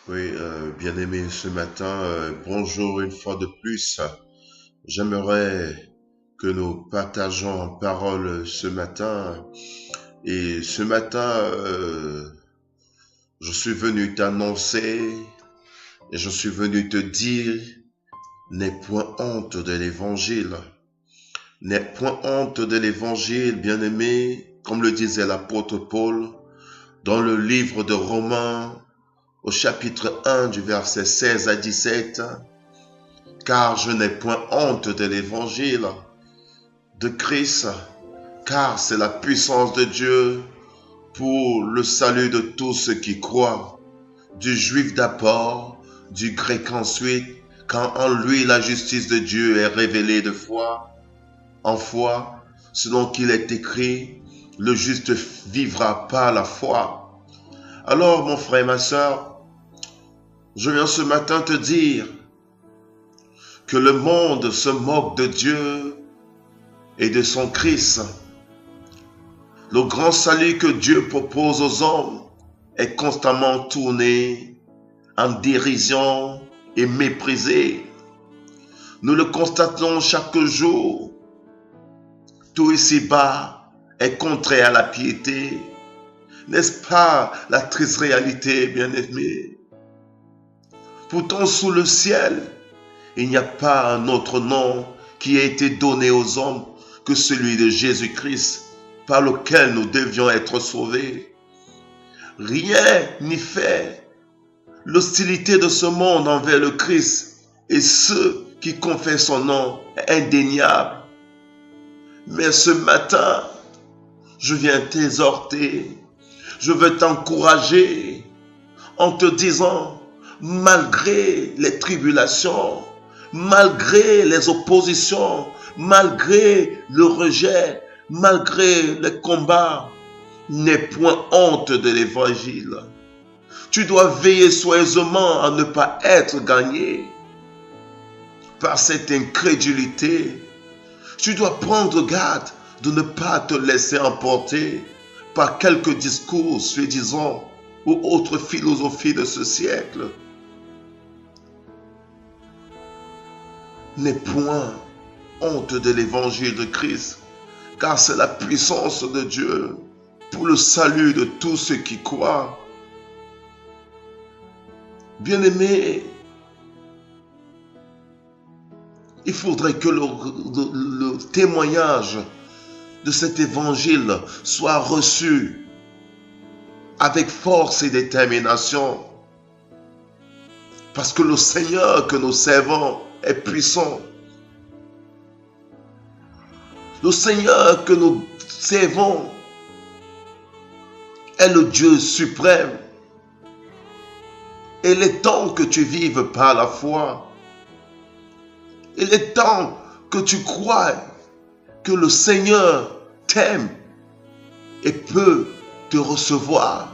Oui, bien-aimé, ce matin, bonjour une fois de plus. J'aimerais que nous partageons en parole ce matin. Et ce matin, je suis venu t'annoncer et je suis venu te dire, n'aie point honte de l'évangile. N'aie point honte de l'évangile, bien-aimé, comme le disait l'apôtre Paul dans le livre de Romains, au chapitre 1 du verset 16 à 17. Car je n'ai point honte de l'évangile de Christ, car c'est la puissance de Dieu pour le salut de tous ceux qui croient, du juif d'abord, du grec ensuite, quand en lui la justice de Dieu est révélée de foi en foi, selon qu'il est écrit, le juste vivra par la foi. Alors, mon frère et ma sœur, je viens ce matin te dire que le monde se moque de Dieu et de son Christ. Le grand salut que Dieu propose aux hommes est constamment tourné en dérision et méprisé. Nous le constatons chaque jour. Tout ici-bas est contraire à la piété. N'est-ce pas la triste réalité, bien-aimé? Pourtant, sous le ciel, il n'y a pas un autre nom qui ait été donné aux hommes que celui de Jésus-Christ, par lequel nous devions être sauvés. Rien n'y fait. L'hostilité de ce monde envers le Christ et ceux qui confessent son nom est indéniable. Mais ce matin, je viens t'exhorter, je veux t'encourager en te disant, malgré les tribulations, malgré les oppositions, malgré le rejet, malgré les combats, n'aie point honte de l'évangile. Tu dois veiller soigneusement à ne pas être gagné par cette incrédulité. Tu dois prendre garde de ne pas te laisser emporter par quelques discours soi-disant ou autres philosophies de ce siècle. N'aie point honte de l'évangile de Christ, car c'est la puissance de Dieu pour le salut de tous ceux qui croient. Bien-aimé, il faudrait que le témoignage de cet évangile soit reçu avec force et détermination. Parce que le Seigneur que nous servons est puissant. Le Seigneur que nous servons est le Dieu suprême. Et il est temps que tu vives par la foi. Il est temps que tu croies que le Seigneur t'aime et peut te recevoir.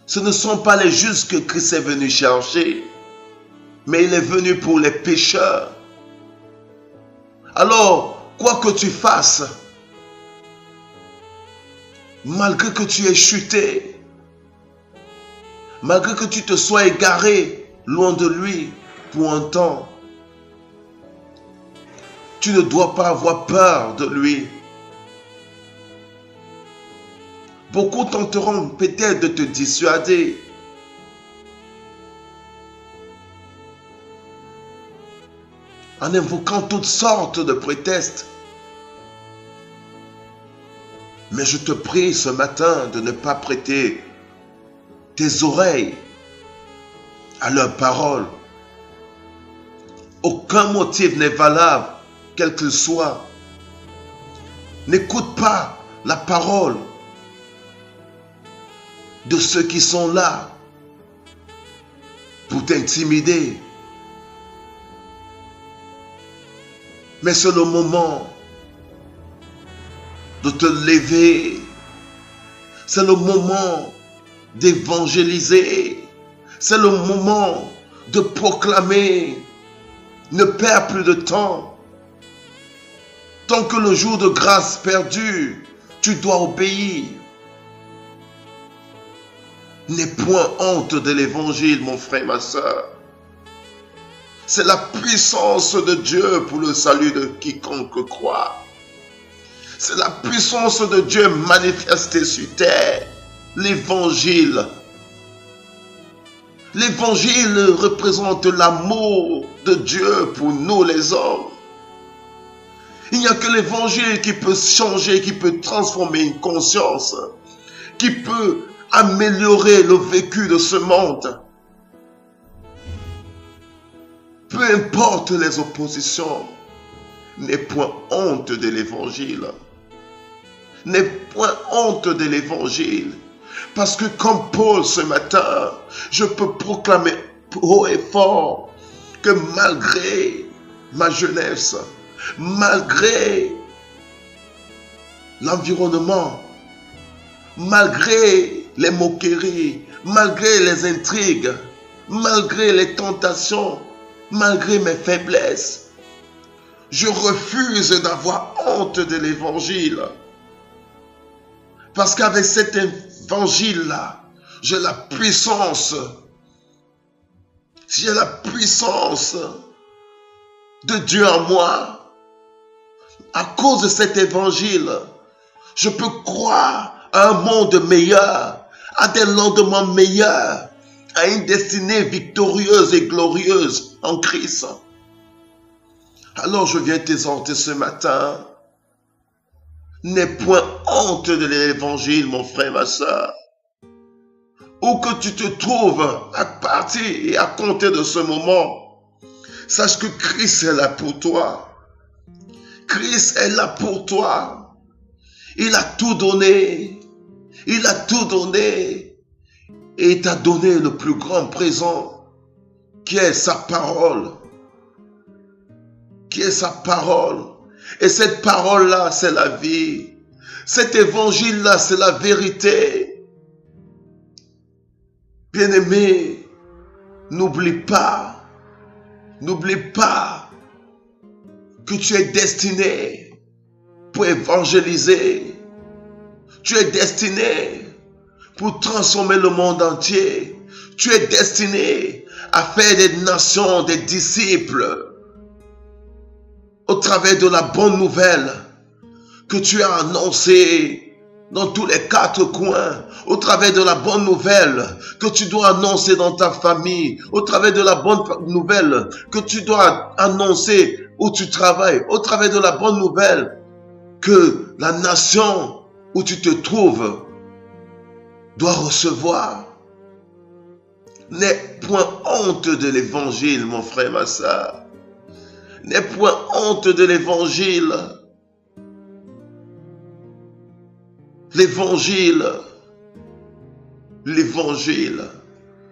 Ce ne sont pas les justes que Christ est venu chercher, mais il est venu pour les pécheurs. Alors, quoi que tu fasses, malgré que tu aies chuté, malgré que tu te sois égaré loin de lui pour un temps, tu ne dois pas avoir peur de lui. Beaucoup tenteront peut-être de te dissuader. En invoquant toutes sortes de prétextes. Mais je te prie ce matin de ne pas prêter tes oreilles à leurs paroles. Aucun motif n'est valable, quel qu'il soit. N'écoute pas la parole de ceux qui sont là pour t'intimider. Mais c'est le moment de te lever. C'est le moment d'évangéliser. C'est le moment de proclamer. Ne perds plus de temps. Tant que le jour de grâce perdure, tu dois obéir. N'aie point honte de l'évangile, mon frère, ma soeur. C'est la puissance de Dieu pour le salut de quiconque croit. C'est la puissance de Dieu manifestée sur terre. L'évangile. L'évangile représente l'amour de Dieu pour nous les hommes. Il n'y a que l'évangile qui peut changer, qui peut transformer une conscience, qui peut améliorer le vécu de ce monde. Peu importe les oppositions, n'aie point honte de l'évangile. N'aie point honte de l'évangile. Parce que comme Paul ce matin, je peux proclamer haut et fort que malgré ma jeunesse, malgré l'environnement, malgré les moqueries, malgré les intrigues, malgré les tentations, malgré mes faiblesses, je refuse d'avoir honte de l'évangile. Parce qu'avec cet évangile-là, j'ai la puissance. J'ai la puissance de Dieu en moi. À cause de cet évangile, je peux croire à un monde meilleur, à des lendemains meilleurs, à une destinée victorieuse et glorieuse en Christ. Alors je viens t'exhorter ce matin. N'aie point honte de l'évangile, mon frère, ma soeur. Où que tu te trouves à partir et à compter de ce moment, sache que Christ est là pour toi. Christ est là pour toi. Il a tout donné. Il a tout donné. Et il t'a donné le plus grand présent, qui est sa parole. Qui est sa parole. Et cette parole-là, c'est la vie. Cet évangile-là, c'est la vérité. Bien-aimé, n'oublie pas que tu es destiné pour évangéliser. Tu es destiné pour transformer le monde entier. Tu es destiné à faire des nations, des disciples, au travers de la bonne nouvelle que tu as annoncée dans tous les quatre coins, au travers de la bonne nouvelle que tu dois annoncer dans ta famille, au travers de la bonne nouvelle que tu dois annoncer où tu travailles, au travers de la bonne nouvelle que la nation où tu te trouves doit recevoir. N'aie point honte de l'évangile, mon frère, ma soeur. N'aie point honte de l'évangile. L'évangile,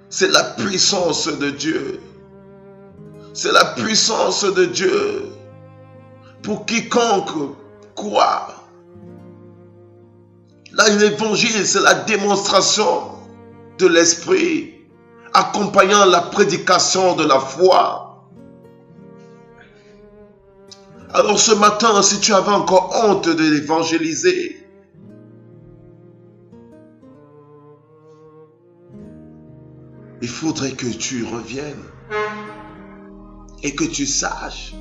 c'est la puissance de Dieu. C'est la puissance de Dieu pour quiconque croit. Là, l'évangile, c'est la démonstration de l'esprit accompagnant la prédication de la foi. Alors ce matin, si tu avais encore honte de l'évangéliser, il faudrait que tu reviennes et que tu saches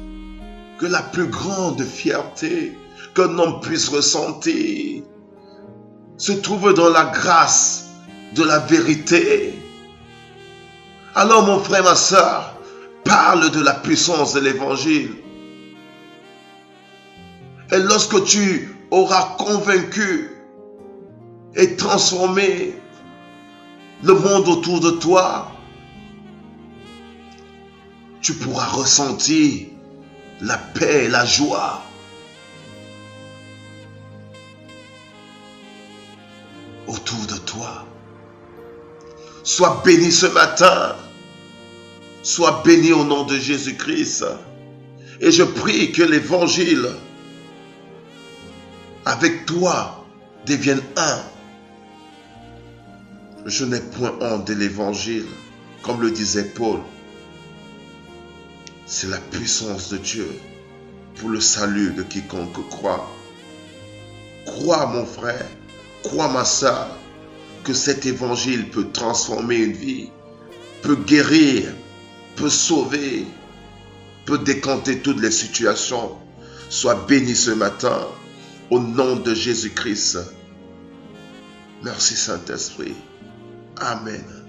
que la plus grande fierté qu'un homme puisse ressentir se trouve dans la grâce de la vérité. Alors mon frère, ma soeur, parle de la puissance de l'évangile. Et lorsque tu auras convaincu et transformé le monde autour de toi, tu pourras ressentir la paix et la joie. Autour de toi. Sois béni ce matin. Sois béni au nom de Jésus-Christ. Et je prie que l'évangile avec toi devienne un. Je n'ai point honte de l'évangile, comme le disait Paul. C'est la puissance de Dieu pour le salut de quiconque croit. Crois mon frère, crois ma soeur, que cet évangile peut transformer une vie, peut guérir, peut sauver, peut décanter toutes les situations. Sois béni ce matin au nom de Jésus-Christ. Merci Saint-Esprit. Amen.